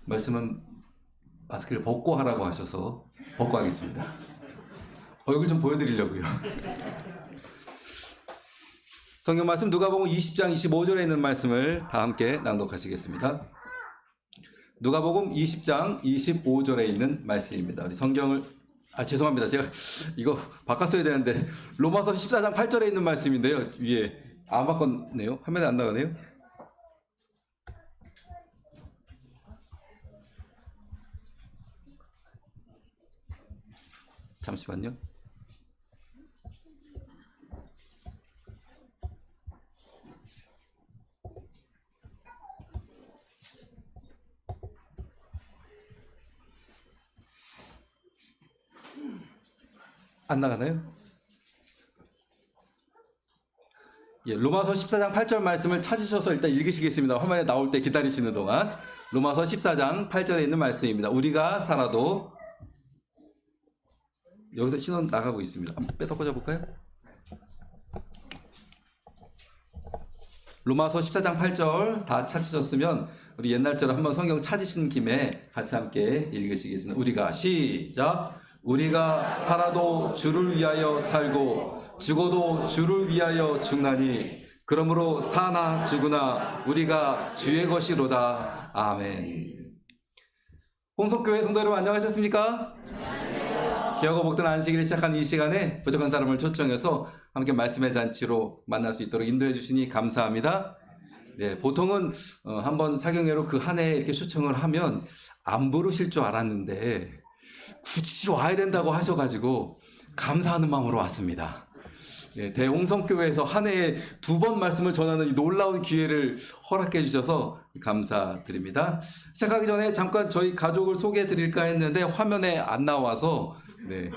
말씀은 마스크를 벗고 하라고 하셔서 벗고 하겠습니다. 얼굴 좀 보여드리려고요. 성경 말씀 누가복음 20장 25절에 있는 말씀을 다 함께 낭독하시겠습니다. 누가복음 20장 25절에 있는 말씀입니다. 우리 성경을 죄송합니다. 제가 이거 바꿨어야 되는데 로마서 14장 8절에 있는 말씀인데요. 위에 안 바꿨네요. 화면에 안 나가네요. 잠시만요. 안 나가나요? 예, 로마서 14장 8절 말씀을 찾으셔서 일단 읽으시겠습니다. 화면에 나올 때 기다리시는 동안. 로마서 14장 8절에 있는 말씀입니다. 우리가 살아도 여기서 신호 나가고 있습니다. 한번 빼서 꽂아볼까요? 로마서 14장 8절 다 찾으셨으면 우리 옛날처럼 한번 성경 찾으신 김에 같이 함께 읽으시겠습니다. 우리가 시작! 우리가 살아도 주를 위하여 살고 죽어도 주를 위하여 죽나니 그러므로 사나 죽으나 우리가 주의 것이로다. 아멘. 홍성교회 성도 여러분 안녕하셨습니까? 기하고 복된 안식일을 시작한 이 시간에 부족한 사람을 초청해서 함께 말씀의 잔치로 만날 수 있도록 인도해 주시니 감사합니다. 네, 보통은 한번 사경회로 그 한 해 이렇게 초청을 하면 안 부르실 줄 알았는데 굳이 와야 된다고 하셔가지고 감사하는 마음으로 왔습니다. 네, 대홍성교회에서 한 해에 2번 말씀을 전하는 이 놀라운 기회를 허락해 주셔서 감사드립니다. 시작하기 전에 잠깐 저희 가족을 소개해 드릴까 했는데 화면에 안 나와서 네,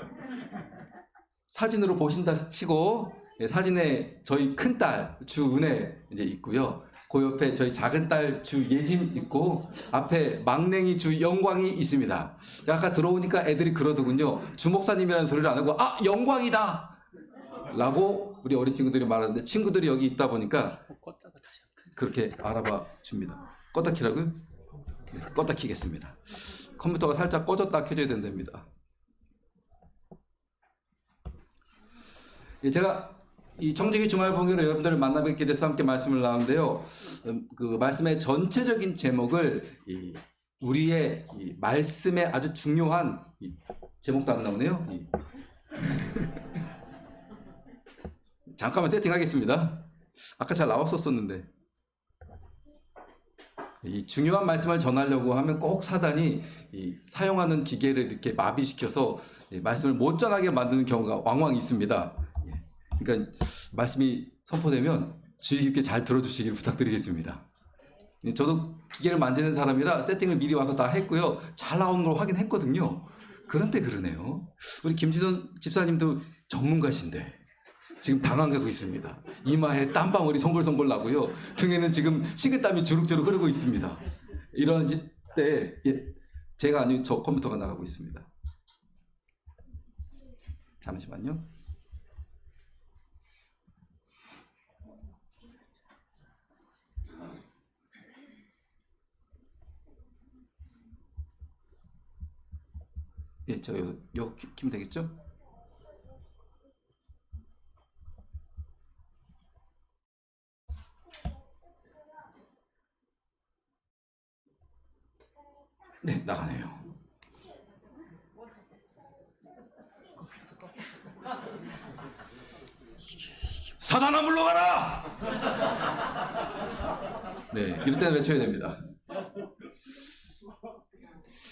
사진으로 보신다 치고 네, 사진에 저희 큰딸 주은혜 이제 있고요. 그 옆에 저희 작은 딸 주예진 있고 앞에 막냉이 주영광이 있습니다. 아까 들어오니까 애들이 그러더군요. 주목사님이라는 소리를 안 하고 아 영광이다 라고 우리 어린 친구들이 말하는데 친구들이 여기 있다 보니까 그렇게 알아봐 줍니다. 껐다 키라고요? 네, 껐다 키겠습니다. 컴퓨터가 살짝 꺼졌다 켜져야 된답니다. 예, 제가 이 청지기 주말봉기로 여러분들을 만나 뵙게 돼서 함께 말씀을 나누는데요. 그 말씀의 전체적인 제목을 우리의 이 말씀의 아주 중요한 제목도 안 나오네요. 잠깐만 세팅하겠습니다. 아까 잘 나왔었는데 이 중요한 말씀을 전하려고 하면 꼭 사단이 사용하는 기계를 이렇게 마비시켜서 말씀을 못 전하게 만드는 경우가 왕왕 있습니다. 그러니까 말씀이 선포되면 주의 깊게 잘 들어주시기를 부탁드리겠습니다. 저도 기계를 만지는 사람이라 세팅을 미리 와서 다 했고요. 잘 나오는 걸 확인했거든요. 그런데 그러네요. 우리 김진원 집사님도 전문가신데 지금 당황하고 있습니다. 이마에 땀방울이 송글송글 나고요. 등에는 지금 식은땀이 주룩주룩 흐르고 있습니다. 이런 때 제가 아니고 저 컴퓨터가 나가고 있습니다. 잠시만요. 예, 저 요 키면 되겠죠? 네, 나가네요. 사단아 물러가라! 네, 이럴 때는 외쳐야 됩니다.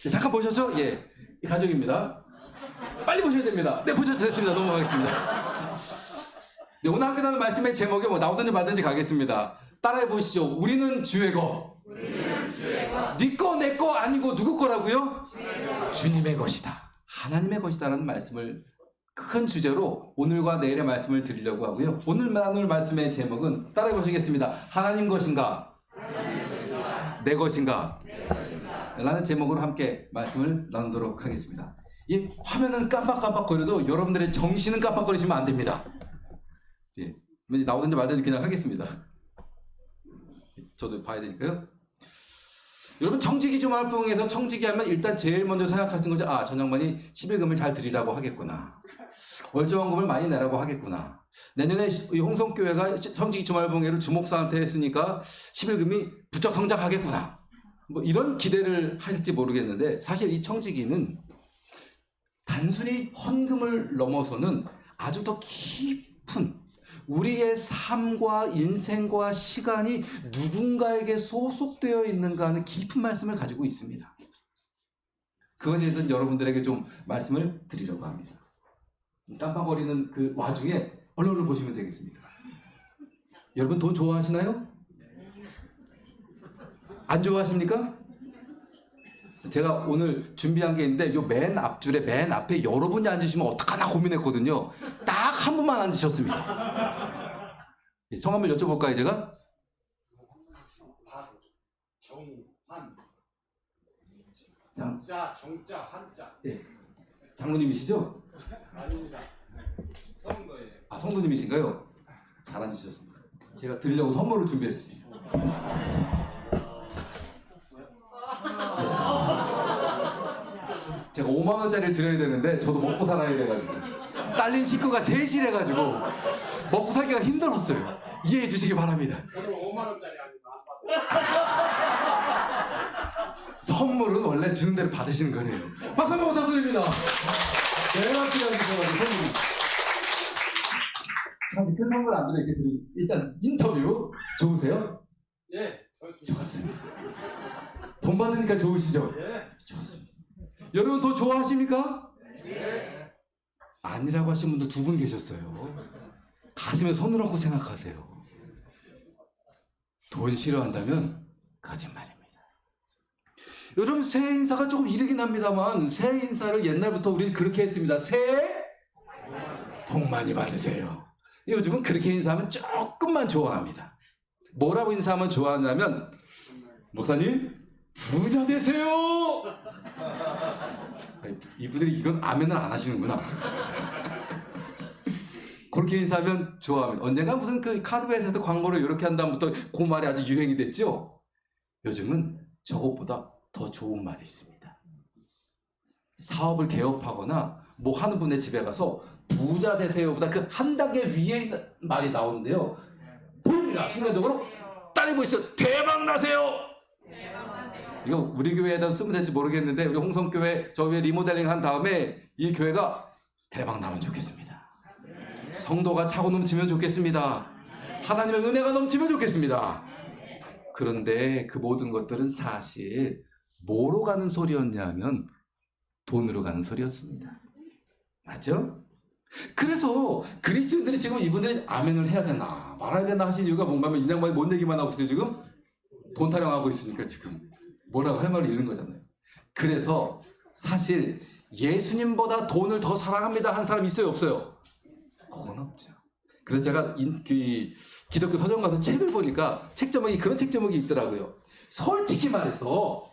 네, 잠깐 보셨죠? 예, 이 가족입니다. 빨리 보셔야 됩니다. 네, 보셔도 됐습니다. 넘어가겠습니다. 네, 오늘 함께 나눈 말씀의 제목이 나오든지 말든지 가겠습니다. 따라해 보시죠. 우리는 주의 거. 네 거, 내 거 아니고 누구 거라고요? 주님의 것이다. 하나님의 것이다라는 말씀을 큰 주제로 오늘과 내일의 말씀을 드리려고 하고요. 오늘 나눌 말씀의 제목은 따라해 보시겠습니다. 하나님 것인가? 내 것인가? 라는 제목으로 함께 말씀을 나누도록 하겠습니다. 이 화면은 깜빡깜빡거려도 여러분들의 정신은 깜빡거리시면 안 됩니다. 예, 나오든지 말든지 그냥 하겠습니다. 저도 봐야 되니까요. 여러분 청지기 주말봉에서 청지기 하면 일단 제일 먼저 생각하시는 거죠. 아, 전 양반이 11금을 잘 드리라고 하겠구나. 월정금을 많이 내라고 하겠구나. 내년에 이 홍성교회가 청지기 주말봉회를 주목사한테 했으니까 11금이 부쩍 성장하겠구나. 뭐 이런 기대를 하실지 모르겠는데 사실 이 청지기는 단순히 헌금을 넘어서는 아주 더 깊은 우리의 삶과 인생과 시간이 누군가에게 소속되어 있는가 하는 깊은 말씀을 가지고 있습니다. 그거에 대해서 여러분들에게 좀 말씀을 드리려고 합니다. 깜빡거리는 그 와중에 언론을 보시면 되겠습니다. 여러분 돈 좋아하시나요? 안 좋아하십니까? 제가 오늘 준비한 게 있는데 요 맨 앞줄에 맨 앞에 여러분이 앉으시면 어떡하나 고민했거든요. 딱 한 분만 앉으셨습니다. 성 한번 여쭤볼까요, 제가? 정환. 자, 정자, 한자. 예. 장로님이시죠? 아닙니다. 성도예요. 아, 성도님이신가요? 잘 앉으셨습니다. 제가 드리려고 선물을 준비했습니다. 제가 5만 원짜리를 드려야 되는데 저도 먹고 살아야 돼가지고 딸린 식구가 셋이래가지고 먹고 살기가 힘들었어요. 이해해 주시기 바랍니다. 저는 5만 원짜리 아니면 안 받아요. 선물은 원래 주는 대로 받으시는 거네요. 박수 한번 부탁드립니다. 대박 기다리셔가지고 선물. 사실 큰 선물 안 드려 이렇게 드리. 일단 인터뷰 좋으세요? 예, 좋습니다. 돈 받으니까 좋으시죠? 예. 좋습니다. 여러분 돈 좋아하십니까? 예. 아니라고 하신 분도 두 분 계셨어요. 가슴에 손을 얹고 생각하세요. 돈 싫어한다면 거짓말입니다. 여러분 새해 인사가 조금 이르긴 합니다만 새해 인사를 옛날부터 우리는 그렇게 했습니다. 새해 복 많이 받으세요. 요즘은 그렇게 인사하면 조금만 좋아합니다. 뭐라고 인사하면 좋아하냐면 목사님 부자 되세요. 아니, 이분들이 이건 아멘을 안 하시는구나. 그렇게 인사하면 좋아합니다. 언젠가 무슨 그 카드 회사에서 광고를 이렇게 한 다음부터 그 말이 아주 유행이 됐죠. 요즘은 저것보다 더 좋은 말이 있습니다. 사업을 개업하거나 뭐 하는 분의 집에 가서 부자 되세요보다 그 한 단계 위에 있는 말이 나오는데요. 보입니다. 순간적으로 딸이 보이시죠? 대박 나세요. 이거 우리 교회에다 쓰면 될지 모르겠는데 우리 홍성교회 저희 리모델링 한 다음에 이 교회가 대박 나면 좋겠습니다. 성도가 차고 넘치면 좋겠습니다. 하나님의 은혜가 넘치면 좋겠습니다. 그런데 그 모든 것들은 사실 뭐로 가는 소리였냐면 돈으로 가는 소리였습니다. 맞죠? 그래서 그리스도인들이 지금 이분들이 아멘을 해야 되나 말아야 되나 하신 이유가 뭔가면 이 양반이 뭔 얘기만 하고 있어요. 지금 돈 타령하고 있으니까 지금 뭐라고 할 말을 잃은 거잖아요. 그래서 사실 예수님보다 돈을 더 사랑합니다 한 사람 있어요 없어요? 그건 없죠. 그래서 제가 기독교 서점 가서 책을 보니까 책 제목이 그런 책 제목이 있더라고요. 솔직히 말해서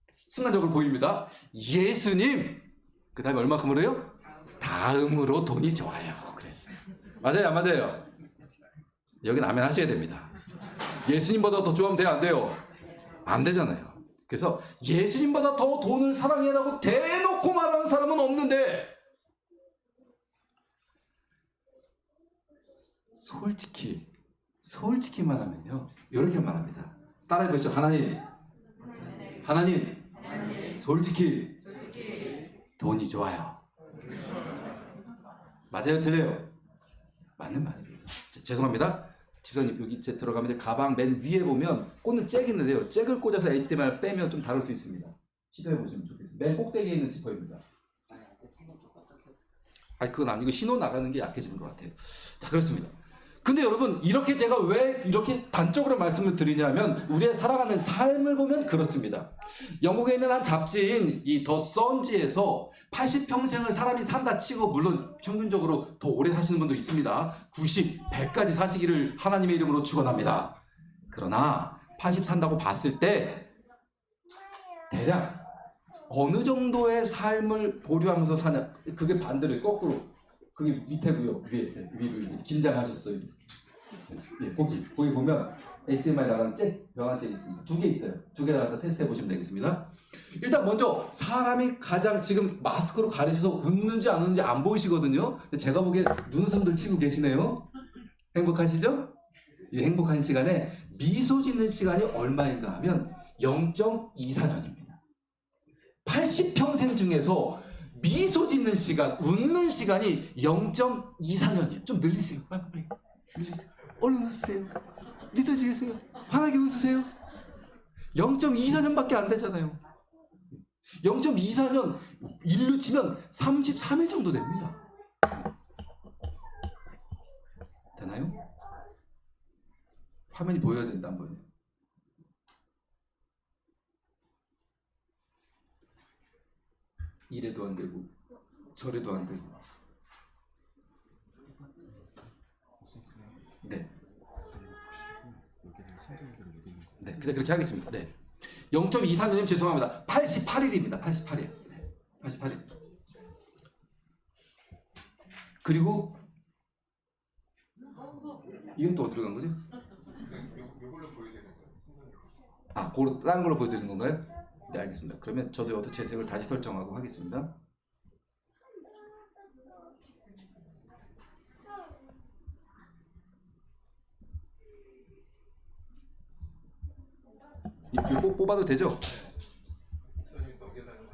순간적으로 보입니다. 예수님 그 다음에 얼마큼으로 해요? 다음으로 돈이 좋아요. 그랬어요. 맞아요 안 맞아요? 여긴 아멘 하셔야 됩니다. 예수님보다 더 좋아하면 돼요 안 돼요? 안 되잖아요. 그래서 예수님보다 더 돈을 사랑해라고 대놓고 말하는 사람은 없는데 솔직히 말하면요 이렇게 말합니다. 따라해 보시죠. 하나님 솔직히 돈이 좋아요. 맞아요 틀려요? 맞는 말이에요. 죄송합니다. 집사님 여기 들어가면 이제 가방 맨 위에 보면 꽂는 잭이 있는데요. 잭을 꽂아서 HDMI 빼면 좀 다를 수 있습니다. 시도해 보시면 좋겠습니다. 맨 꼭대기에 있는 지퍼입니다. 아니 그건 아니고 신호 나가는 게 약해지는 것 같아요. 자 그렇습니다. 근데 여러분 이렇게 제가 왜 이렇게 단적으로 말씀을 드리냐면 우리의 살아가는 삶을 보면 그렇습니다. 영국에 있는 한 잡지인 이 더 선지에서 80평생을 사람이 산다 치고 물론 평균적으로 더 오래 사시는 분도 있습니다. 90, 100까지 사시기를 하나님의 이름으로 축원합니다. 그러나 80 산다고 봤을 때 대략 어느 정도의 삶을 보류하면서 사냐 그게 반대로 거꾸로 그게 밑에고요. 위로 긴장하셨어요. 예, 거기 보면 HDMI 나가는 명한잭이 있습니다. 2개 있어요. 2개 다 테스트해 보시면 되겠습니다. 일단 먼저 사람이 가장 지금 마스크로 가리셔서 웃는지 안 웃는지 안 보이시거든요. 근데 제가 보기엔 눈웃음들 치고 계시네요. 행복하시죠? 이 행복한 시간에 미소 짓는 시간이 얼마인가 하면 0.24년입니다. 80평생 중에서 미소 짓는 시간, 웃는 시간이 0.24년이에요. 좀 늘리세요. 빨리. 늘리세요. 얼른 웃으세요. 미소 지으세요. 환하게 웃으세요. 0.24년밖에 안 되잖아요. 0.24년 일로 치면 33일 정도 됩니다. 되나요? 화면이 보여야 된다, 안 보여요? 이래도 안 되고 저래도 안 되고. 네. 네, 그렇게 하겠습니다. 네. 0.24년이면 죄송합니다. 88일입니다. 88일. 88일. 그리고 이건 또 어디로 간 거지? 이걸로 보여드리는 거예요. 아, 그걸로 다른 걸로 보여드리는 건가요? 네, 알겠습니다. 그러면 저도 여기서 재색을 다시 설정하고 하겠습니다. 이거 뽑아도 되죠? 목사님 넘겨다니는 거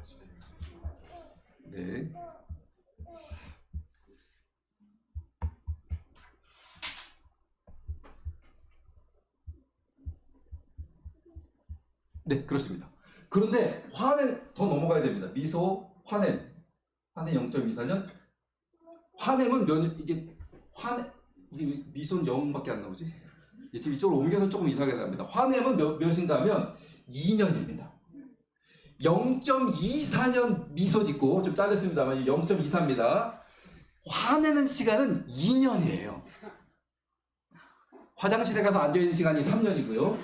네. 네, 그렇습니다. 그런데 화냄 더 넘어가야 됩니다. 미소, 화냄 0.24년. 화냄은 이게 미소는 0밖에 안 나오지? 지금 이쪽으로 옮겨서 조금 이상하게 나옵니다. 화냄은 몇인가 하면 2년입니다. 0.24년 미소 짓고 좀 잘렸습니다만 0.24입니다. 화내는 시간은 2년이에요. 화장실에 가서 앉아있는 시간이 3년이고요.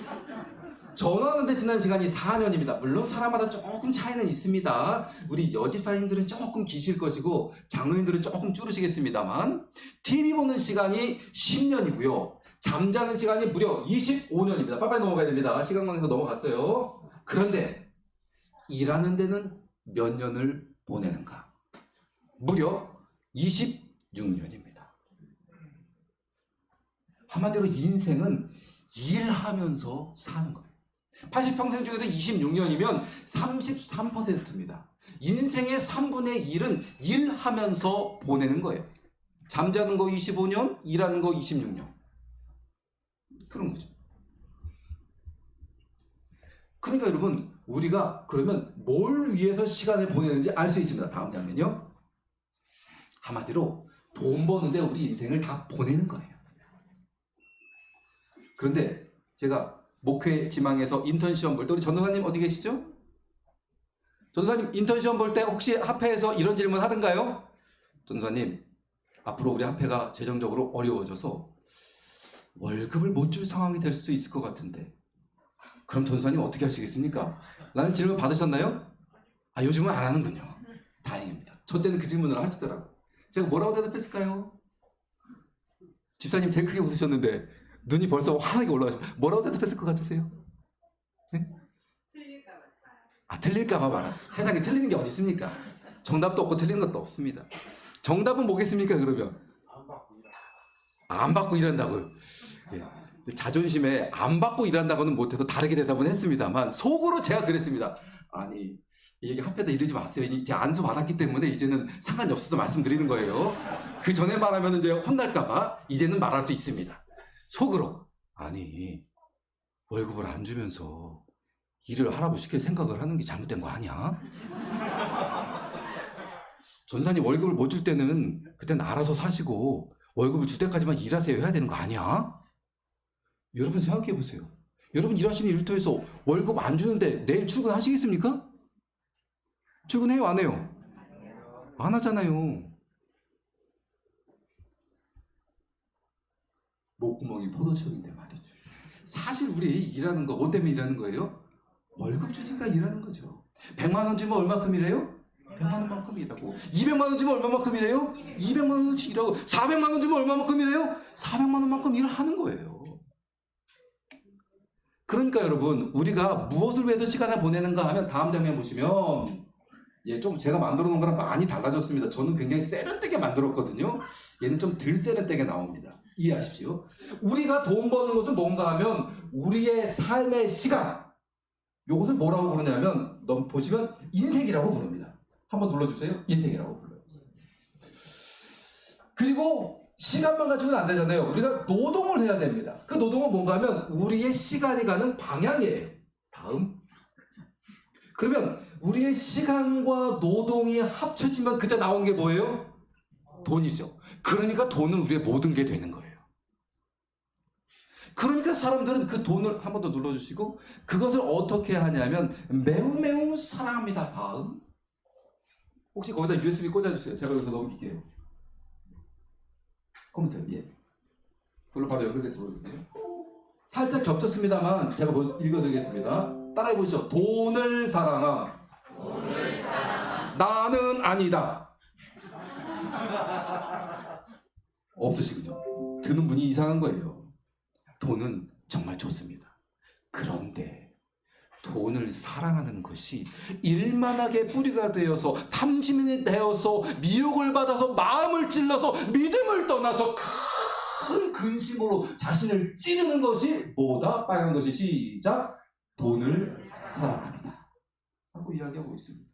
전화하는데 지난 시간이 4년입니다. 물론 사람마다 조금 차이는 있습니다. 우리 여집사님들은 조금 기실 것이고 장로님들은 조금 줄으시겠습니다만 TV 보는 시간이 10년이고요. 잠자는 시간이 무려 25년입니다. 빨리 넘어가야 됩니다. 시간관계에서 넘어갔어요. 그런데 일하는 데는 몇 년을 보내는가? 무려 26년입니다. 한마디로 인생은 일하면서 사는 거예요. 80평생 중에서 26년이면 33%입니다. 인생의 3분의 1은 일하면서 보내는 거예요. 잠자는 거 25년, 일하는 거 26년. 그런 거죠. 그러니까 여러분, 우리가 그러면 뭘 위해서 시간을 보내는지 알 수 있습니다. 다음 장면요. 한마디로 돈 버는데 우리 인생을 다 보내는 거예요. 그런데 제가 목회 지망에서 인턴 시험 볼 때 우리 전도사님 어디 계시죠? 전도사님 인턴 시험 볼 때 혹시 합회에서 이런 질문 하던가요? 전도사님 앞으로 우리 합회가 재정적으로 어려워져서 월급을 못 줄 상황이 될 수도 있을 것 같은데 그럼 전도사님 어떻게 하시겠습니까? 라는 질문 받으셨나요? 아, 요즘은 안 하는군요. 다행입니다. 저 때는 그 질문을 하시더라고요. 제가 뭐라고 대답했을까요? 집사님 제일 크게 웃으셨는데 눈이 벌써 환하게 올라왔어요. 뭐라고 대답했을 것 같으세요? 네? 틀릴까봐. 아, 틀릴까봐 말아. 세상에 틀리는 게 어디 있습니까? 정답도 없고 틀리는 것도 없습니다. 정답은 뭐겠습니까, 그러면? 안 받고 일한다고요. 예. 자존심에 안 받고 일한다고는 못해서 다르게 대답은 했습니다만 속으로 제가 그랬습니다. 아니, 이 얘기 합회다 이러지 마세요. 이제 안수 받았기 때문에 이제는 상관이 없어서 말씀드리는 거예요. 그 전에 말하면 이제 혼날까봐 이제는 말할 수 있습니다. 속으로 아니 월급을 안 주면서 일을 하라고 시킬 생각을 하는 게 잘못된 거 아니야? 전사님 월급을 못 줄 때는 그땐 알아서 사시고 월급을 줄 때까지만 일하세요 해야 되는 거 아니야? 여러분 생각해 보세요. 여러분 일하시는 일터에서 월급 안 주는데 내일 출근하시겠습니까? 출근해요 안 해요? 안 하잖아요. 목구멍이 포도청인데 말이죠. 사실 우리 일하는 거 뭐 때문에 일하는 거예요? 월급 주니까 일하는 거죠. 100만 원 주면 얼마큼 일해요? 100만 원만큼 일하고 200만 원 주면 얼마만큼 일해요? 200만 원어치 일하고 400만 원 주면 얼마만큼 일해요? 400만 원만큼 일을 하는 거예요. 그러니까 여러분 우리가 무엇을 위해서 시간을 보내는가 하면 다음 장면 보시면 좀 제가 만들어 놓은 거랑 많이 달라졌습니다. 저는 굉장히 세련되게 만들었거든요. 얘는 좀 덜 세련되게 나옵니다. 이해하십시오. 우리가 돈 버는 것은 뭔가 하면 우리의 삶의 시간 이것을 뭐라고 부르냐면 보시면 인생이라고 부릅니다. 한번 눌러주세요. 인생이라고 불러요. 그리고 시간만 가지고는 안 되잖아요. 우리가 노동을 해야 됩니다. 그 노동은 뭔가 하면 우리의 시간이 가는 방향이에요. 다음. 그러면 우리의 시간과 노동이 합쳐지면 그때 나오는 게 뭐예요? 돈이죠. 그러니까 돈은 우리의 모든 게 되는 거예요. 그러니까 사람들은 그 돈을 한 번 더 눌러주시고 그것을 어떻게 하냐면 매우 사랑합니다. 다음. 혹시 거기다 USB 꽂아주세요. 제가 여기서 넘길게요. 컴퓨터 예. 그걸로 바로 연결돼서 보여드릴게요. 살짝 겹쳤습니다만 제가 읽어드리겠습니다. 따라해보시죠. 돈을 사랑함. 나는 아니다. 없으시군요. 듣는 분이 이상한 거예요. 돈은 정말 좋습니다. 그런데 돈을 사랑하는 것이 일만하게 뿌리가 되어서 탐심이 되어서 미혹을 받아서 마음을 찔러서 믿음을 떠나서 큰 근심으로 자신을 찌르는 것이 뭐다? 빨간 것이 시작. 돈을 사랑합니다. 하고 이야기하고 있습니다.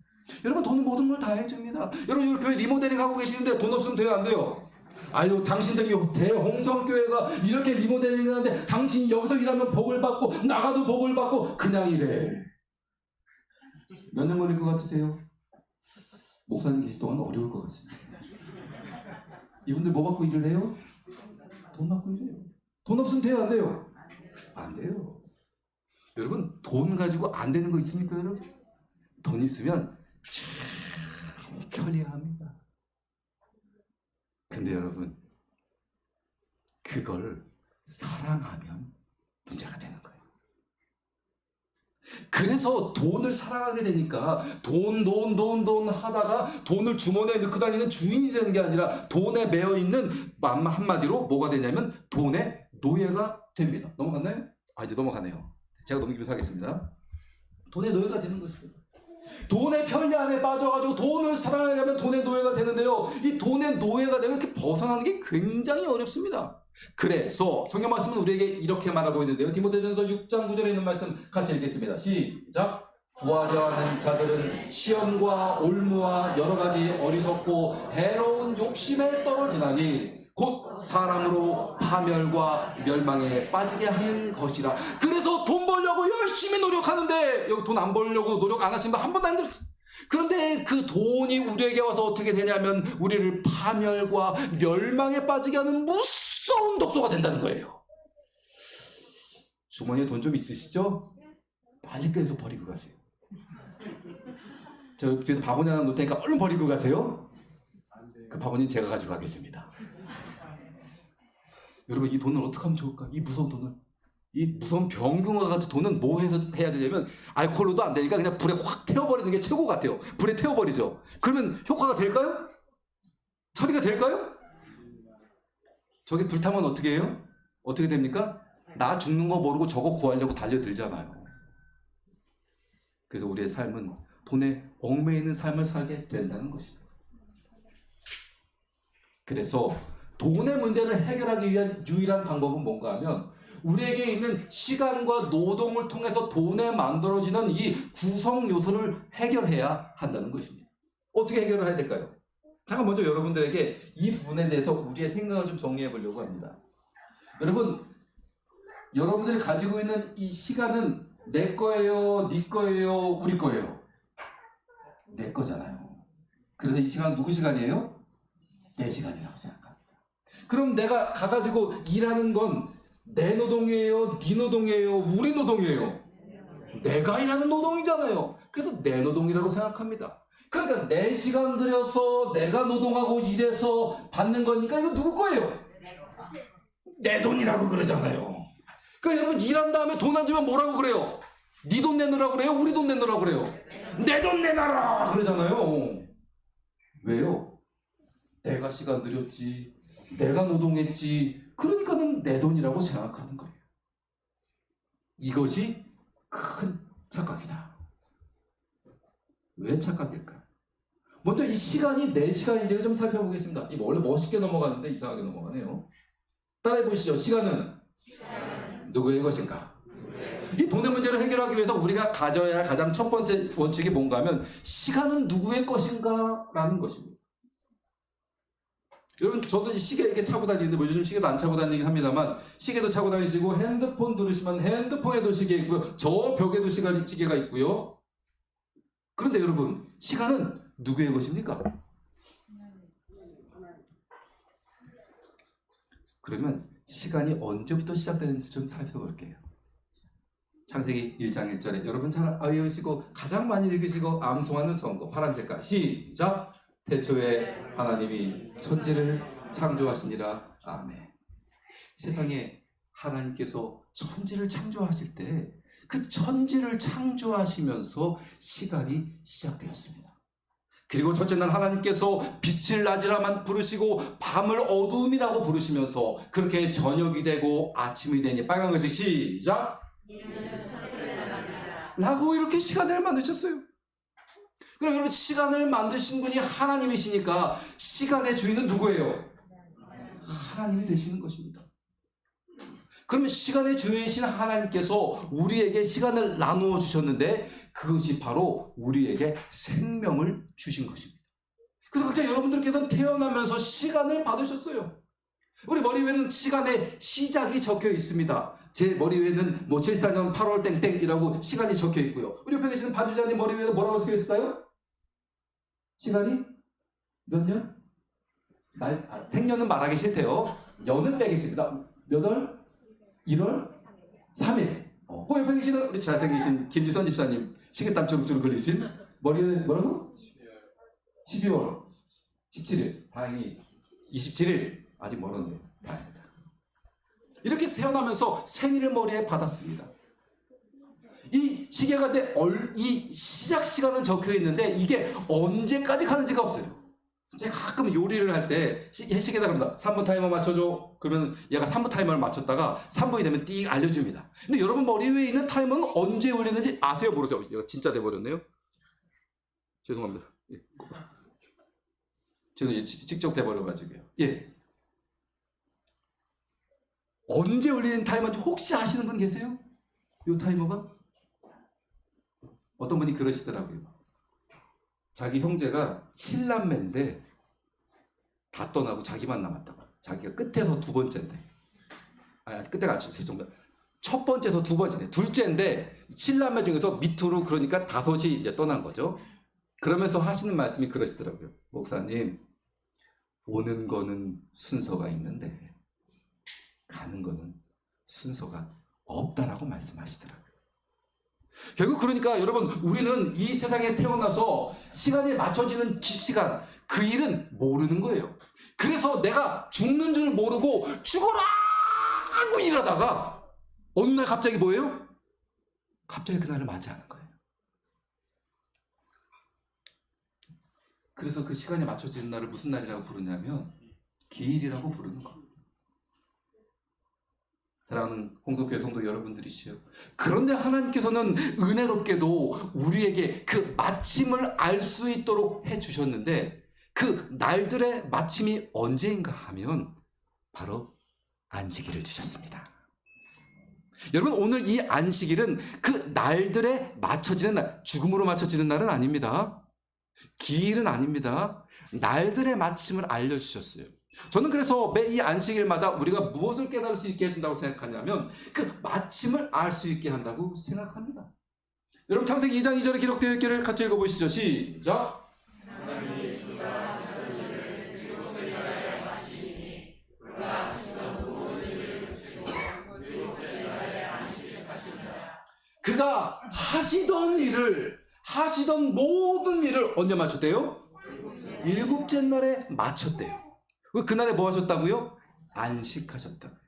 여러분 돈은 모든 걸 다 해줍니다. 여러분 여기 교회 리모델링 하고 계시는데 돈 없으면 돼요? 안 돼요? 아유 당신들이 대홍성교회가 이렇게 리모델링 하는데 당신이 여기서 일하면 복을 받고 나가도 복을 받고 그냥 일해. 몇 년 걸릴 것 같으세요? 목사님 계실 동안 어려울 것 같습니다. 이분들 뭐 받고 일을 해요? 돈 받고 일해요. 돈 없으면 돼요? 안 돼요? 안 돼요. 여러분 돈 가지고 안 되는 거 있습니까 여러분? 돈 있으면 참 편리합니다. 근데 여러분 그걸 사랑하면 문제가 되는 거예요. 그래서 돈을 사랑하게 되니까 돈 하다가 돈을 주머니에 넣고 다니는 주인이 되는 게 아니라 돈에 매여 있는 한마디로 뭐가 되냐면 돈의 노예가 됩니다. 넘어갔나요? 이제 넘어가네요. 제가 넘기면서 하겠습니다. 돈의 노예가 되는 것입니다. 돈의 편리함에 빠져가지고 돈을 사랑하게 하면 돈의 노예가 되는데요. 이 돈의 노예가 되면 이렇게 벗어나는 게 굉장히 어렵습니다. 그래서 성경 말씀은 우리에게 이렇게 말하고 있는데요. 디모데전서 6장 9절에 있는 말씀 같이 읽겠습니다. 시작. 구하려 하는 자들은 시험과 올무와 여러 가지 어리석고 해로운 욕심에 떨어지나니 곧 사람으로 파멸과 멸망에 빠지게 하는 것이라. 그래서 돈 벌려고 열심히 노력하는데 여기 돈 안 벌려고 노력 안 하시면 한 번도 안 들었어요. 그런데 그 돈이 우리에게 와서 어떻게 되냐면 우리를 파멸과 멸망에 빠지게 하는 무서운 독소가 된다는 거예요. 주머니에 돈 좀 있으시죠? 빨리 껴서 버리고 가세요. 저 뒤에서 바구니 하나 놓을 테니까 얼른 버리고 가세요. 그 바구니는 제가 가지고 가겠습니다. 여러분 이 돈을 어떻게 하면 좋을까? 이 무서운 돈을, 이 무서운 병균과 같은 돈은 뭐 해서 해야 되냐면 알코올로도 안 되니까 그냥 불에 확 태워버리는 게 최고 같아요. 불에 태워버리죠. 그러면 효과가 될까요? 처리가 될까요? 저게 불타면 어떻게 해요? 어떻게 됩니까? 나 죽는 거 모르고 저거 구하려고 달려들잖아요. 그래서 우리의 삶은 돈에 얽매이는 삶을 살게 된다는 것입니다. 그래서 돈의 문제를 해결하기 위한 유일한 방법은 뭔가 하면 우리에게 있는 시간과 노동을 통해서 돈에 만들어지는 이 구성 요소를 해결해야 한다는 것입니다. 어떻게 해결을 해야 될까요? 잠깐 먼저 여러분들에게 이 부분에 대해서 우리의 생각을 좀 정리해 보려고 합니다. 여러분, 여러분들이 가지고 있는 이 시간은 내 거예요, 네 거예요, 우리 거예요? 내 거잖아요. 그래서 이 시간은 누구 시간이에요? 내 시간이라고 생각합니다. 그럼 내가 가가지고 일하는 건 내 노동이에요? 네 노동이에요? 우리 노동이에요? 내가 일하는 노동이잖아요. 그래서 내 노동이라고 생각합니다. 그러니까 내 시간 들여서 내가 노동하고 일해서 받는 거니까 이거 누구 거예요? 내 돈이라고 그러잖아요. 그러니까 여러분 일한 다음에 돈 안 주면 뭐라고 그래요? 네 돈 내놓으라고 그래요? 우리 돈 내놓으라고 그래요? 내 돈 내놔라 그러잖아요. 왜요? 내가 시간 들였지, 내가 노동했지, 그러니까는 내 돈이라고 생각하는 거예요. 이것이 큰 착각이다. 왜 착각일까? 먼저 이 시간이 내 시간인지를 좀 살펴보겠습니다. 이 원래 멋있게 넘어가는데 이상하게 넘어가네요. 따라해 보시죠. 시간은 누구의 것인가? 이 돈의 문제를 해결하기 위해서 우리가 가져야 할 가장 첫 번째 원칙이 뭔가 하면 시간은 누구의 것인가? 라는 것입니다. 여러분, 저도 이 시계 이렇게 차고 다니는데, 뭐 요즘 시계도 안 차고 다니긴 합니다만, 시계도 차고 다니시고, 핸드폰 들으시면 핸드폰에도 시계 있고요. 저 벽에도 시계가 있고요. 그런데 여러분, 시간은 누구의 것입니까? 그러면 시간이 언제부터 시작되는지 좀 살펴볼게요. 창세기 1장 1절에 여러분 잘 외우시고 가장 많이 읽으시고 암송하는 성거 파란 색깔 시작. 태초에 하나님이 천지를 창조하시니라. 아멘. 세상에 하나님께서 천지를 창조하실 때 그 천지를 창조하시면서 시간이 시작되었습니다. 그리고 첫째 날 하나님께서 빛을 낮이라만 부르시고 밤을 어두움이라고 부르시면서 그렇게 저녁이 되고 아침이 되니 빨간 글씨 시작. 라고 이렇게 시간을 만드셨어요. 그럼 여러분, 시간을 만드신 분이 하나님이시니까 시간의 주인은 누구예요? 하나님이 되시는 것입니다. 그러면 시간의 주인이신 하나님께서 우리에게 시간을 나누어 주셨는데 그것이 바로 우리에게 생명을 주신 것입니다. 그래서 각자 여러분들께서는 태어나면서 시간을 받으셨어요. 우리 머리 위에는 시간의 시작이 적혀 있습니다. 제 머리 위에는 뭐 74년 8월 땡땡이라고 시간이 적혀 있고요. 우리 옆에 계시는 바주자님 머리 위에는 뭐라고 적혀 있을까요? 시간이 몇 년? 생년은 말하기 싫대요. 년은 빼겠습니다. 몇 월? 1월 3일. 그 옆에 계시는 우리 잘생기신 김지선 집사님 시계땀 주룩주룩 흘리신 머리는 뭐라고? 12월 17일. 다행히 27일. 아직 멀었네요. 다행이다. 이렇게 태어나면서 생일을 머리에 받았습니다. 이 시계가 이 시작 시간은 적혀 있는데 이게 언제까지 가는지가 없어요. 제가 가끔 요리를 할 때 시계다 그럽니다. 3분 타이머 맞춰줘. 그러면 얘가 3분 타이머를 맞췄다가 3분이 되면 띡 알려줍니다. 근데 여러분 머리 위에 있는 타이머는 언제 울리는지 아세요? 모르세요? 얘가 진짜 돼버렸네요. 죄송합니다. 예. 저는 직접 돼버려가지고요. 예. 언제 울리는 타이머인지 혹시 아시는 분 계세요? 이 타이머가? 어떤 분이 그러시더라고요. 자기 형제가 7남매인데 다 떠나고 자기만 남았다고. 자기가 끝에서 두 번째인데. 아니, 끝에가 아니죠. 죄송합니다. 첫 번째에서 두 번째인데. 둘째인데 7남매 중에서 밑으로 그러니까 5이 이제 떠난 거죠. 그러면서 하시는 말씀이 그러시더라고요. 목사님, 오는 거는 순서가 있는데 가는 거는 순서가 없다라고 말씀하시더라고요. 결국 그러니까 여러분, 우리는 이 세상에 태어나서 시간에 맞춰지는 시간, 그 일은 모르는 거예요. 그래서 내가 죽는 줄 모르고 죽어라 하고 일하다가 어느 날 갑자기 뭐예요? 갑자기 그날을 맞이하는 거예요. 그래서 그 시간에 맞춰지는 날을 무슨 날이라고 부르냐면 기일이라고 부르는 거예요. 사랑하는 홍성교회 성도 여러분들이시요. 그런데 하나님께서는 은혜롭게도 우리에게 그 마침을 알 수 있도록 해주셨는데 그 날들의 마침이 언제인가 하면 바로 안식일을 주셨습니다. 여러분, 오늘 이 안식일은 그 날들에 맞춰지는 날, 죽음으로 맞춰지는 날은 아닙니다. 기일은 아닙니다. 날들의 마침을 알려주셨어요. 저는 그래서 매 이 안식일마다 우리가 무엇을 깨달을 수 있게 해준다고 생각하냐면 그 마침을 알 수 있게 한다고 생각합니다. 여러분, 창세기 2장 2절에 기록되어 있기를 같이 읽어보시죠. 시작. 그가 하시던 모든 일을 언제 마쳤대요? 일곱째 날에 마쳤대요. 그날에 뭐 하셨다고요? 안식하셨다고요.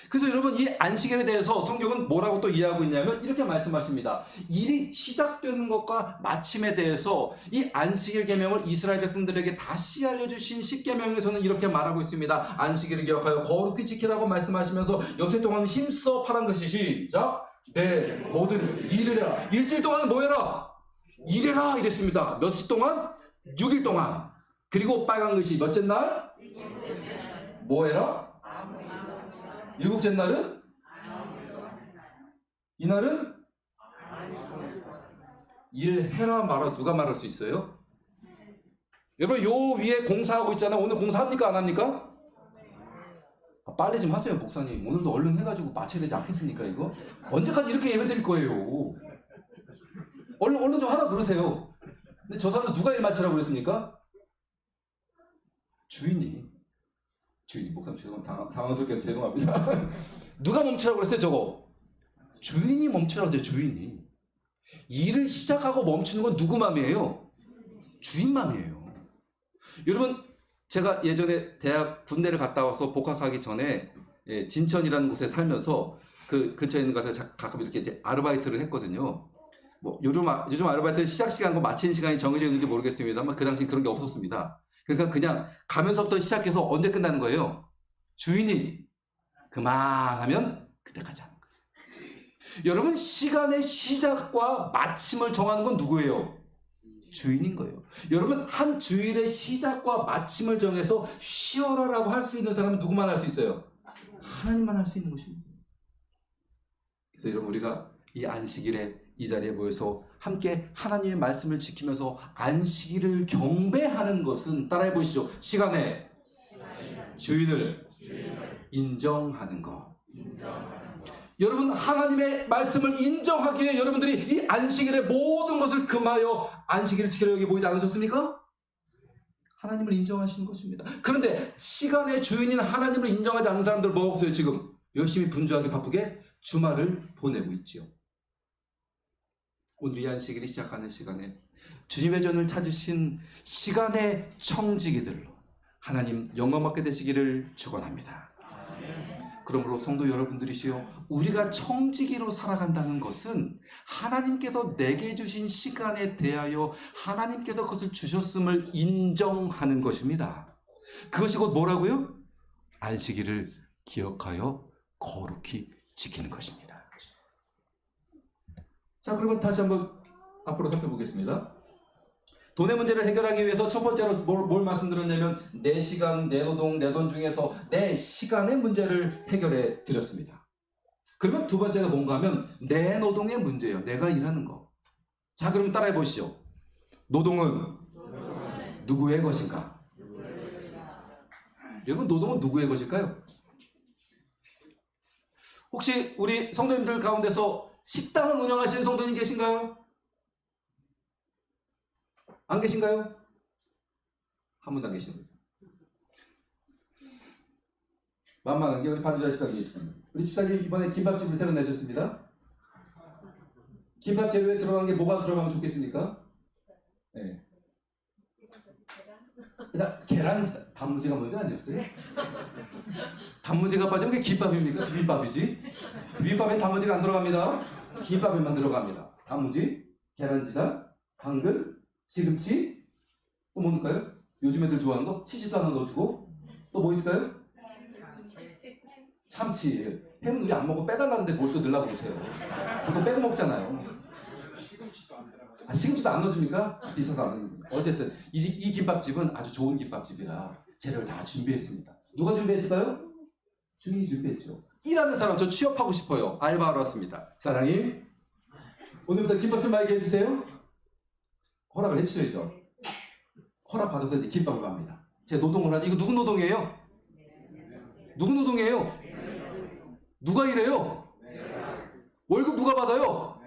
그래서 여러분 이 안식일에 대해서 성경은 뭐라고 또 이해하고 있냐면 이렇게 말씀하십니다. 일이 시작되는 것과 마침에 대해서 이 안식일 계명을 이스라엘 백성들에게 다시 알려주신 십계명에서는 이렇게 말하고 있습니다. 안식일을 기억하여 거룩히 지키라고 말씀하시면서 여세 동안 힘써 파란 것이 시작. 내 모든 일을 해라. 일주일 동안 뭐 해라? 일해라 이랬습니다. 며칠 동안? 6일 동안. 그리고 빨간 글씨 몇째 날? 뭐 해라? 일곱째 날은? 이날은? 일해라 말아. 누가 말할 수 있어요? 여러분 요 위에 공사하고 있잖아. 오늘 공사합니까 안 합니까? 빨리 좀 하세요 목사님. 오늘도 얼른 해가지고 마쳐야 되지 않겠습니까 이거? 언제까지 이렇게 예배 드릴 거예요? 얼른 좀 하라 그러세요. 근데 저 사람 누가 일 마치라고 그랬습니까? 주인이 목사님 죄송합니다. 당황스럽게 죄송합니다. 누가 멈추라고 그랬어요 저거? 주인이 멈추라고 그랬어요. 주인이. 일을 시작하고 멈추는 건 누구 맘이에요? 주인 맘이에요. 여러분 제가 예전에 대학 군대를 갔다 와서 복학하기 전에 진천이라는 곳에 살면서 그 근처에 있는 곳에서 가끔 이렇게 이제 아르바이트를 했거든요. 뭐 요즘 아르바이트 시작 시간과 마치는 시간이 정해져 있는지 모르겠습니다만 그 당시 그런 게 없었습니다. 그러니까 그냥 가면서부터 시작해서 언제 끝나는 거예요? 주인이 그만하면 그때까지 하는 거예요. 여러분 시간의 시작과 마침을 정하는 건 누구예요? 주인인 거예요. 여러분 한 주일의 시작과 마침을 정해서 쉬어라라고 할 수 있는 사람은 누구만 할 수 있어요? 하나님만 할 수 있는 것입니다. 그래서 여러분 우리가 이 안식일에 이 자리에 모여서 함께 하나님의 말씀을 지키면서 안식일을 경배하는 것은 따라해 보시죠. 시간의 주인을 인정하는 것. 여러분 하나님의 말씀을 인정하기에 여러분들이 이 안식일의 모든 것을 금하여 안식일을 지키려 여기 모이지 않으셨습니까? 하나님을 인정하시는 것입니다. 그런데 시간의 주인인 하나님을 인정하지 않는 사람들 뭐가 없어요 지금? 열심히 분주하게 바쁘게 주말을 보내고 있지요. 오늘 이 안식일이 시작하는 시간에 주님의 전을 찾으신 시간의 청지기들로 하나님 영광 받게 되시기를 축원합니다. 그러므로 성도 여러분들이시여 우리가 청지기로 살아간다는 것은 하나님께서 내게 주신 시간에 대하여 하나님께서 그것을 주셨음을 인정하는 것입니다. 그것이 곧 뭐라고요? 안식일을 기억하여 거룩히 지키는 것입니다. 자, 그러면 다시 한번 앞으로 살펴보겠습니다. 돈의 문제를 해결하기 위해서 첫 번째로 뭘 말씀드렸냐면 내 시간, 내 노동, 내 돈 중에서 내 시간의 문제를 해결해 드렸습니다. 그러면 두 번째가 뭔가 하면 내 노동의 문제예요. 내가 일하는 거. 자, 그럼 따라해 보시죠. 노동은 누구의 것인가? 여러분 노동은 누구의 것일까요? 혹시 우리 성도님들 가운데서 식당을 운영하시는 성도님 계신가요? 안 계신가요? 한 분도 안 계십니다. 만만한 게 우리 반주자 집사님 계십니다. 우리 집사님 이번에 김밥집을 새로 내셨습니다. 김밥 재료에 들어간 게 뭐가 들어가면 좋겠습니까? 네. 일단 계란 단무지가 먼저 아니었어요? 단무지가 빠지면 그게 김밥입니까? 비빔밥이지. 비빔밥에 단무지가 안 들어갑니다. 김밥에만 들어갑니다. 단무지, 계란지단, 당근, 시금치, 또 뭐 넣을까요? 요즘 애들 좋아하는 거? 치즈도 하나 넣어주고 또 뭐 있을까요? 참치. 햄은 우리 안 먹고 빼달라는데 뭘 또 넣으려고 그러세요. 보통 빼고 먹잖아요. 시금치도 안 넣어줍니까? 비싸서 안 넣습니다. 어쨌든 이 김밥집은 아주 좋은 김밥집이라 재료를 다 준비했습니다. 누가 준비했을까요? 주인이 준비했죠. 일하는 사람, 저 취업하고 싶어요. 알바하러 왔습니다. 사장님, 오늘부터 김밥 좀 많이 해주세요. 허락을 해주셔야죠. 허락 받아서 이제 김밥을 갑니다. 제 노동을 하지. 이거 누구 노동이에요? 누구 노동이에요? 누가 일해요? 월급 누가 받아요?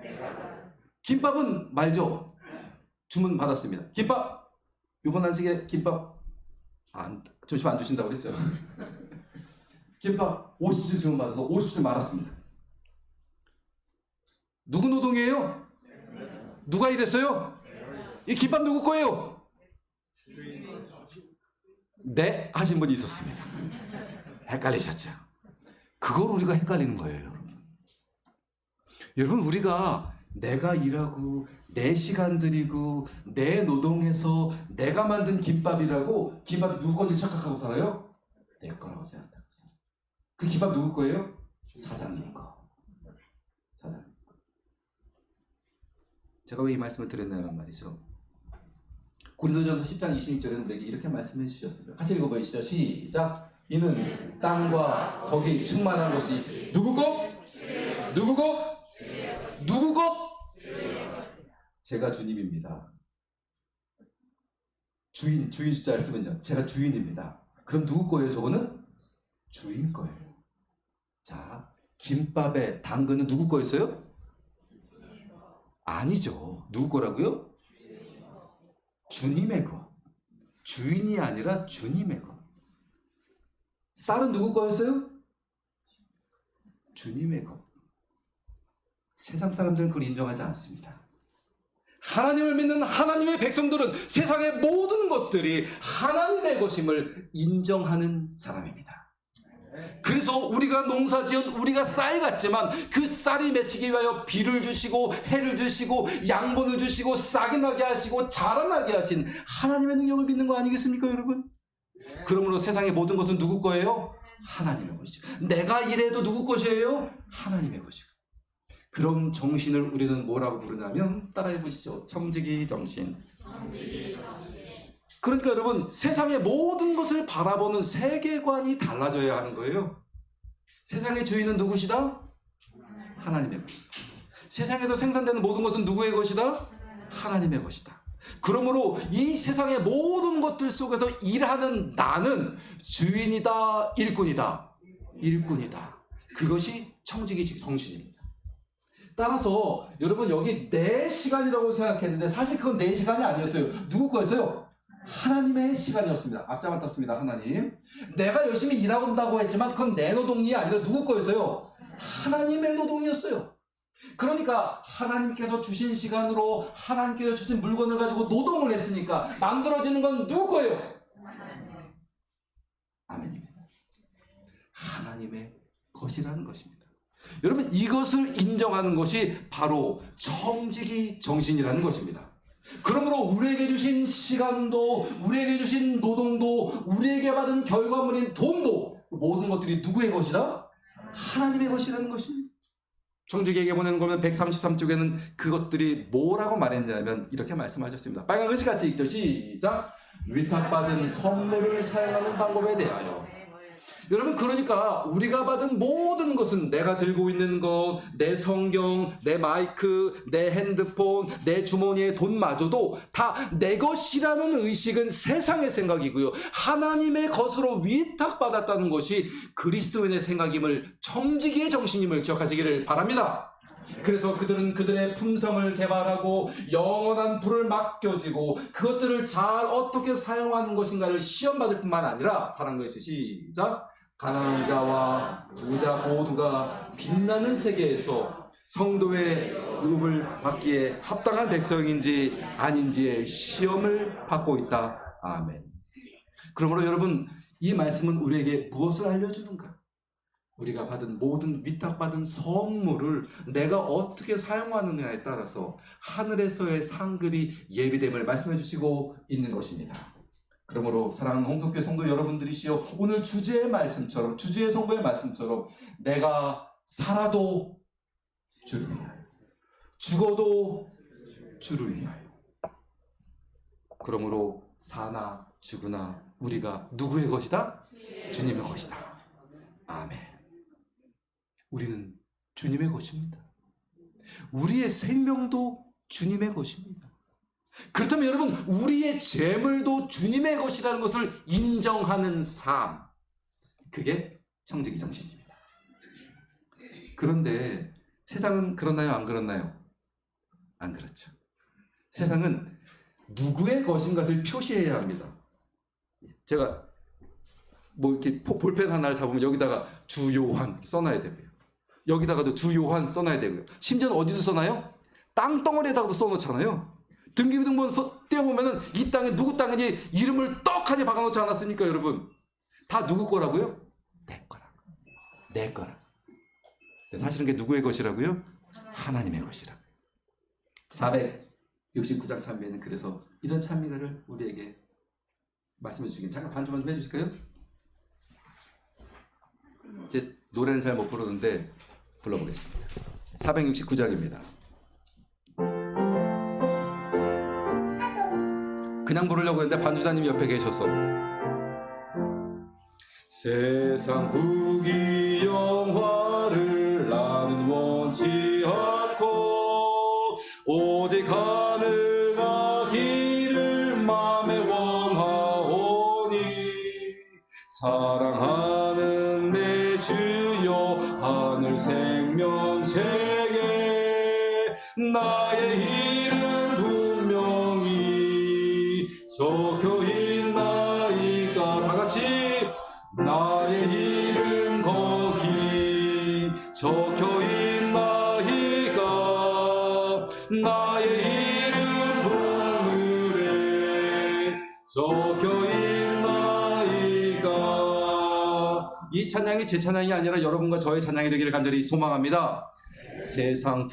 김밥은 말죠. 주문 받았습니다. 김밥! 이번 안식에 김밥 점심 안 주신다고 그랬죠. 김밥 50줄 주문 받아서 50줄 말았습니다. 누구 노동이에요? 누가 일했어요? 이 김밥 누구 거예요? 네 하신 분이 있었습니다. 헷갈리셨죠? 그걸 우리가 헷갈리는 거예요, 여러분. 여러분, 우리가 내가 일하고 내 시간 들이고 내 노동해서 내가 만든 김밥이라고 김밥이 누구 건지 착각하고 살아요? 내 거라고 생각하고 살아요. 그 김밥 누구 거예요? 사장님 거. 사장님 거. 제가 왜 이 말씀을 드렸냐면 말이죠. 고린도전서 10장 26절에는 우리에게 이렇게 말씀해 주셨습니다. 같이 읽어보시죠. 시작. 이는 땅과 거기 충만한 것이 누구 것? 누구 것? 누구 것? 제가 주님입니다. 주인 숫자를 쓰면요. 제가 주인입니다. 그럼 누구 거예요, 저거는? 주인 거예요. 자, 김밥에 당근은 누구 거였어요? 아니죠. 누구 거라고요? 주님의 것. 주인이 아니라 주님의 것. 쌀은 누구 거였어요? 주님의 것. 세상 사람들은 그걸 인정하지 않습니다. 하나님을 믿는 하나님의 백성들은 세상의 모든 것들이 하나님의 것임을 인정하는 사람입니다. 그래서 우리가 농사지은 우리가 쌀 같지만 그 쌀이 맺히기 위하여 비를 주시고 해를 주시고 양분을 주시고 싹이 나게 하시고 자라나게 하신 하나님의 능력을 믿는 거 아니겠습니까, 여러분? 그러므로 세상의 모든 것은 누구 거예요? 하나님의 것이죠. 내가 일해도 누구 것이에요? 하나님의 것이고. 그런 정신을 우리는 뭐라고 부르냐면 따라해 보시죠. 청지기 정신. 그러니까 여러분, 세상의 모든 것을 바라보는 세계관이 달라져야 하는 거예요. 세상의 주인은 누구시다? 하나님의 것이다. 세상에서 생산되는 모든 것은 누구의 것이다? 하나님의 것이다. 그러므로 이 세상의 모든 것들 속에서 일하는 나는 주인이다, 일꾼이다. 일꾼이다. 그것이 청지기 정신입니다. 따라서 여러분, 여기 내 시간이라고 생각했는데 사실 그건 내 시간이 아니었어요. 누구 거였어요? 하나님의 시간이었습니다. 앞장을 떴습니다. 하나님. 내가 열심히 일하고 온다고 했지만 그건 내 노동이 아니라 누구 거였어요? 하나님의 노동이었어요. 그러니까 하나님께서 주신 시간으로 하나님께서 주신 물건을 가지고 노동을 했으니까 만들어지는 건 누구 거예요? 아멘입니다. 하나님의 것이라는 것입니다. 여러분, 이것을 인정하는 것이 바로 청지기 정신이라는 것입니다. 그러므로 우리에게 주신 시간도, 우리에게 주신 노동도, 우리에게 받은 결과물인 돈도 모든 것들이 누구의 것이다? 하나님의 것이라는 것입니다. 청지기에게 보내는 거면 133쪽에는 그것들이 뭐라고 말했냐면 이렇게 말씀하셨습니다. 빨간 글씨 같이 읽죠. 시작. 위탁받은 선물을 사용하는 방법에 대하여. 여러분, 그러니까 우리가 받은 모든 것은 내가 들고 있는 것, 내 성경, 내 마이크, 내 핸드폰, 내 주머니의 돈마저도 다 내 것이라는 의식은 세상의 생각이고요. 하나님의 것으로 위탁받았다는 것이 그리스도인의 생각임을, 청지기의 정신임을 기억하시기를 바랍니다. 그래서 그들은 그들의 품성을 개발하고 영원한 불을 맡겨지고 그것들을 잘 어떻게 사용하는 것인가를 시험받을 뿐만 아니라 사랑하는 것이 시작. 가난한 자와 부자 모두가 빛나는 세계에서 성도의 의롭을 받기에 합당한 백성인지 아닌지의 시험을 받고 있다. 아멘. 그러므로 여러분, 이 말씀은 우리에게 무엇을 알려주는가? 우리가 받은 모든 위탁받은 선물을 내가 어떻게 사용하느냐에 따라서 하늘에서의 상급이 예비됨을 말씀해 주시고 있는 것입니다. 그러므로 사랑하는 홍석교회 성도 여러분들이시여, 오늘 주제의 말씀처럼, 주제의 성도의 말씀처럼 내가 살아도 주를 위하여, 죽어도 주를 위하여. 그러므로 사나 죽으나 우리가 누구의 것이다? 주님의 것이다. 아멘. 우리는 주님의 것입니다. 우리의 생명도 주님의 것입니다. 그렇다면 여러분, 우리의 재물도 주님의 것이라는 것을 인정하는 삶, 그게 청지기 정신입니다. 그런데 세상은 그렇나요? 안 그렇나요? 안 그렇죠. 세상은 누구의 것인 것을 표시해야 합니다. 제가 뭐 이렇게 볼펜 하나를 잡으면 여기다가 주요한 써놔야 되고요. 여기다가도 주요한 써놔야 되고요. 심지어는 어디서 써놔요? 땅덩어리에다가도 써놓잖아요. 등기부등본 떼어보면은 이 땅에 누구 땅인지 이름을 떡하니 박아놓지 않았습니까, 여러분? 다 누구 거라고요? 내 거라고. 내 거라. 사실은 그게 누구의 것이라고요? 하나님의 것이라. 469장 찬미에는 그래서 이런 찬미가를 우리에게 말씀해 주시긴 잠깐 반주만 좀 해주실까요? 제 노래는 잘 못 부르는데 불러보겠습니다. 469장입니다. 그냥 부르려고 했는데 반주자님이 옆에 계셔서 세상 후기 영화를 나는 원치 않고 오직 하늘가기를 맘에 원하오니 사랑하는 내 주여 하늘 생명책에 나의 이름 분명히 적혀있나이까. 다같이 나의 이름 거기 적혀있나이까. 나의 이름 동물에 적혀있나이까. 이 찬양이 제 찬양이 아니라 여러분과 저의 찬양이 되기를 간절히 소망합니다. 세상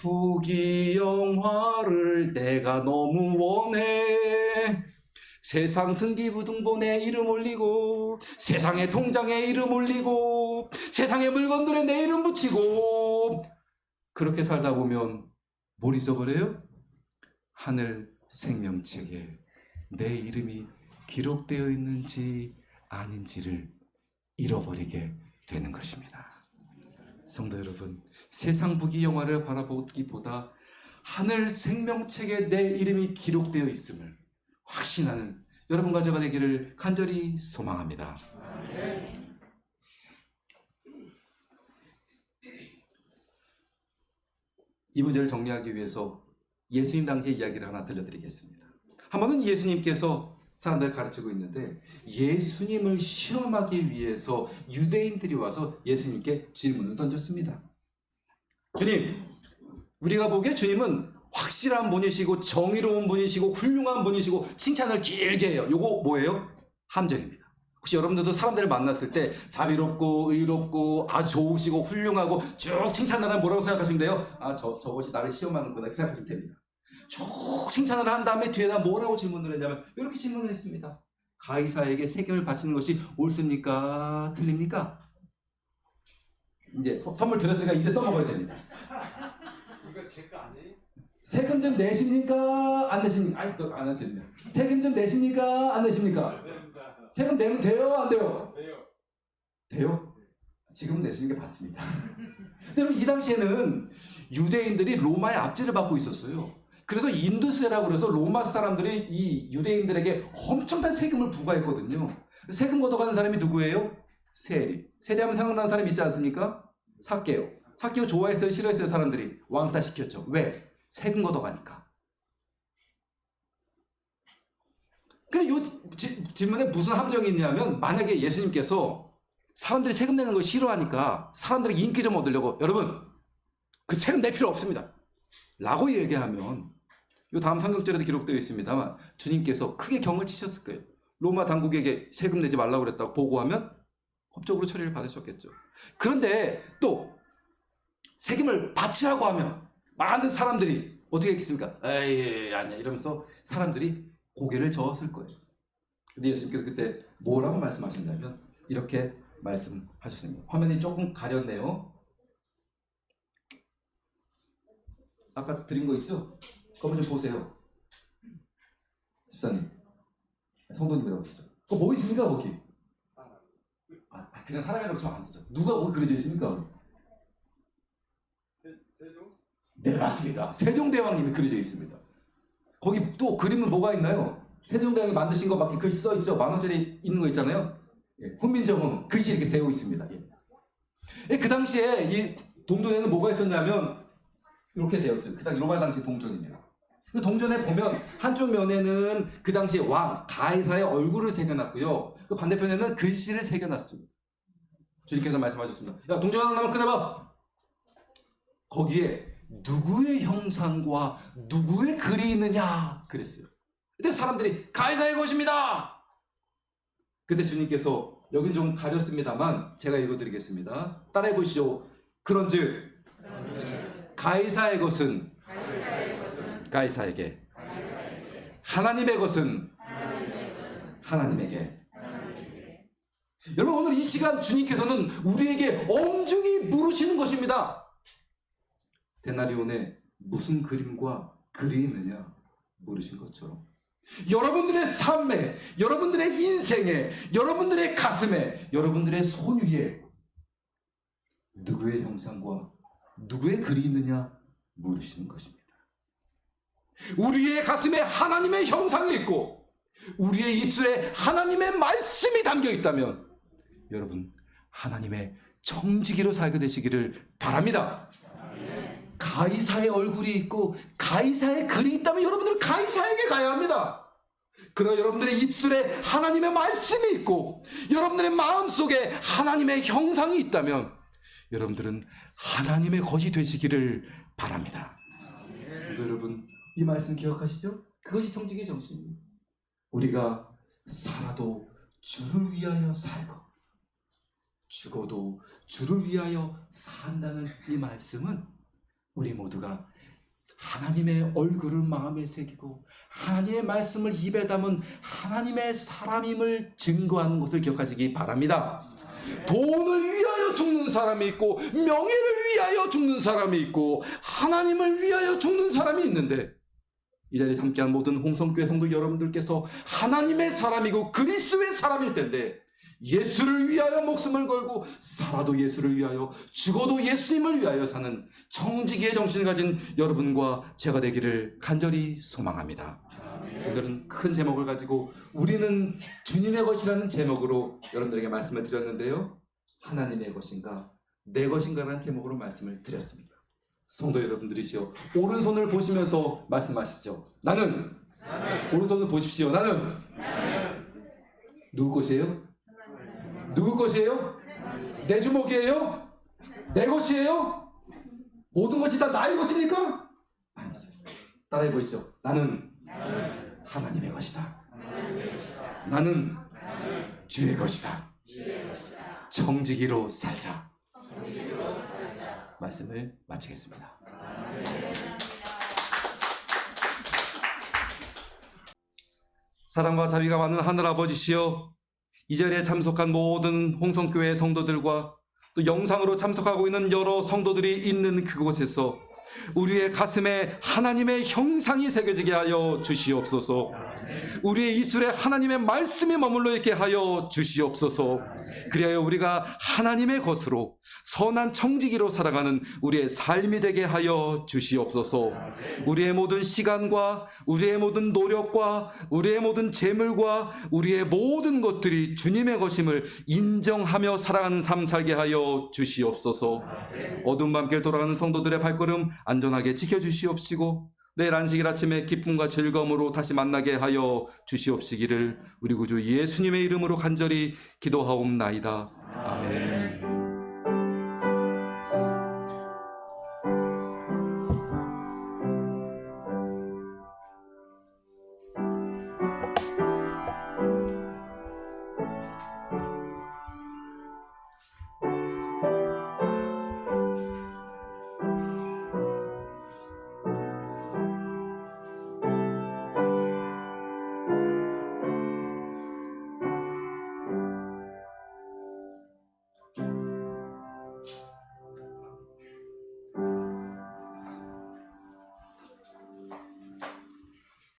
부귀영화를 내가 너무 원해. 세상 등기부등본에 이름 올리고 세상의 통장에 이름 올리고 세상의 물건들에 내 이름 붙이고 그렇게 살다 보면 뭘 잊어버려요? 하늘 생명책에 내 이름이 기록되어 있는지 아닌지를 잃어버리게 되는 것입니다. 성도 여러분, 세상 부귀영화를 바라보기보다 하늘 생명책에 내 이름이 기록되어 있음을 확신하는 여러분과 제가 되기를 간절히 소망합니다. 이 문제를 정리하기 위해서 예수님 당시의 이야기를 하나 들려드리겠습니다. 한 번은 예수님께서 사람들을 가르치고 있는데 예수님을 시험하기 위해서 유대인들이 와서 예수님께 질문을 던졌습니다. 주님, 우리가 보기에 주님은 확실한 분이시고 정의로운 분이시고 훌륭한 분이시고 칭찬을 길게 해요. 요거 뭐예요? 함정입니다. 혹시 여러분들도 사람들을 만났을 때 자비롭고 의롭고 아주 좋으시고 훌륭하고 쭉 칭찬하면 뭐라고 생각하시면 돼요? 저것이 나를 시험하는 거다 이렇게 생각하시면 됩니다. 쭉 칭찬을 한 다음에 뒤에다 뭐라고 질문을 했냐면 이렇게 질문을 했습니다. 가이사에게 세금을 바치는 것이 옳습니까? 틀립니까? 이제 선물 드렸으니까 이제 써먹어야 됩니다. 이거 제 거 아니에요? 세금 좀 내십니까? 안 내십니까? 아니 또 안 하십니다. 세금 좀 내십니까? 안 내십니까? 세금 내면 돼요? 안 돼요? 네요. 돼요? 지금은 내시는 게 맞습니다. 근데 여러분 이 당시에는 유대인들이 로마의 압제를 받고 있었어요. 그래서 인두세라고 그래서 로마 사람들이 이 유대인들에게 엄청난 세금을 부과했거든요. 세금 걷어가는 사람이 누구예요? 세리. 세리하면 생각나는 사람이 있지 않습니까? 삭개오. 삭개오 좋아했어요? 싫어했어요? 사람들이 왕따 시켰죠. 왜? 세금 걷어가니까. 근데 이 질문에 무슨 함정이 있냐면 만약에 예수님께서 사람들이 세금 내는 걸 싫어하니까 사람들에게 인기 좀 얻으려고 여러분 그 세금 낼 필요 없습니다 라고 얘기하면 이 다음 성경절에도 기록되어 있습니다만 주님께서 크게 경을 치셨을 거예요. 로마 당국에게 세금 내지 말라고 그랬다고 보고하면 법적으로 처리를 받으셨겠죠. 그런데 또 세금을 바치라고 하면 많은 사람들이 어떻게 했겠습니까? 에이 아니야 이러면서 사람들이 고개를 저었을 거예요. 근데 예수님께서 그때 뭐라고 말씀하셨냐면 이렇게 말씀하셨습니다. 화면이 조금 가렸네요. 아까 드린 거 있죠? 그거 좀 보세요. 집사님, 성도님이라고 했죠. 그거 뭐 있습니까 거기? 그냥 사람이라고 저 안 되죠. 누가 거기 그려져 있습니까? 세종? 네 맞습니다. 세종대왕님이 그려져 있습니다. 거기 또 그림은 뭐가 있나요? 세종대왕이 만드신 거밖에 글씨 써 있죠. 10,000원짜리 있는 거 있잖아요. 예, 훈민정음 글씨 이렇게 되어 있습니다. 예. 그 당시에 이 동전에는 뭐가 있었냐면 이렇게 되어 있어요. 그 당시 로마 당시 동전입니다. 그 동전에 보면 한쪽 면에는 그 당시 왕 가이사의 얼굴을 새겨놨고요. 그 반대편에는 글씨를 새겨놨습니다. 주님께서 말씀하셨습니다. 야 동전 하나 나면 꺼내봐. 거기에 누구의 형상과 누구의 글이 있느냐 그랬어요. 근데 사람들이 가이사의 것입니다. 근데 주님께서 여긴 좀 가렸습니다만 제가 읽어드리겠습니다. 따라해 보시오. 그런즉 가이사의 것은 가이사에게, 하나님의 것은 하나님에게. 여러분, 오늘 이 시간 주님께서는 우리에게 엄중히 물으시는 것입니다. 데나리온에 무슨 그림과 글이 있느냐 물으신 것처럼 여러분들의 삶에, 여러분들의 인생에, 여러분들의 가슴에, 여러분들의 손 위에 누구의 형상과 누구의 글이 있느냐 물으시는 것입니다. 우리의 가슴에 하나님의 형상이 있고 우리의 입술에 하나님의 말씀이 담겨 있다면 여러분, 하나님의 청지기로 살게 되시기를 바랍니다. 가이사의 얼굴이 있고 가이사의 글이 있다면 여러분들은 가이사에게 가야 합니다. 그러나 여러분들의 입술에 하나님의 말씀이 있고 여러분들의 마음속에 하나님의 형상이 있다면 여러분들은 하나님의 것이 되시기를 바랍니다. 성도 여러분, 이 말씀 기억하시죠? 그것이 청지기의 정신입니다. 우리가 살아도 주를 위하여 살고 죽어도 주를 위하여 산다는 이 말씀은 우리 모두가 하나님의 얼굴을 마음에 새기고 하나님의 말씀을 입에 담은 하나님의 사람임을 증거하는 것을 기억하시기 바랍니다. 돈을 위하여 죽는 사람이 있고 명예를 위하여 죽는 사람이 있고 하나님을 위하여 죽는 사람이 있는데 이 자리에 함께한 모든 홍성교회 성도 여러분들께서 하나님의 사람이고 그리스도의 사람일 텐데 예수를 위하여 목숨을 걸고 살아도 예수를 위하여 죽어도 예수님을 위하여 사는 청지기의 정신을 가진 여러분과 제가 되기를 간절히 소망합니다. 오늘은 큰 제목을 가지고 우리는 주님의 것이라는 제목으로 여러분들에게 말씀을 드렸는데요. 하나님의 것인가 내 것인가라는 제목으로 말씀을 드렸습니다. 성도 여러분들이시여, 오른손을 보시면서 말씀하시죠. 나는 오른손을 보십시오. 나는 누구 것이에요? 누구 것이에요? 내 주먹이에요? 내 것이에요? 모든 것이 다 나의 것입니까? 아니죠. 따라해 보시죠. 나는 하나님의 것이다. 나는 주의 것이다. 청지기로 살자. 말씀을 마치겠습니다. 사랑과 자비가 많은 하늘아버지시여, 이 자리에 참석한 모든 홍성교회 성도들과 또 영상으로 참석하고 있는 여러 성도들이 있는 그곳에서 우리의 가슴에 하나님의 형상이 새겨지게 하여 주시옵소서. 우리의 입술에 하나님의 말씀이 머물러 있게 하여 주시옵소서. 그리하여 우리가 하나님의 것으로 선한 청지기로 살아가는 우리의 삶이 되게 하여 주시옵소서. 우리의 모든 시간과 우리의 모든 노력과 우리의 모든 재물과 우리의 모든 것들이 주님의 것임을 인정하며 살아가는 삶 살게 하여 주시옵소서. 어두운 밤길 돌아가는 성도들의 발걸음 안전하게 지켜주시옵시고 내일 안식일 아침에 기쁨과 즐거움으로 다시 만나게 하여 주시옵시기를 우리 구주 예수님의 이름으로 간절히 기도하옵나이다. 아멘.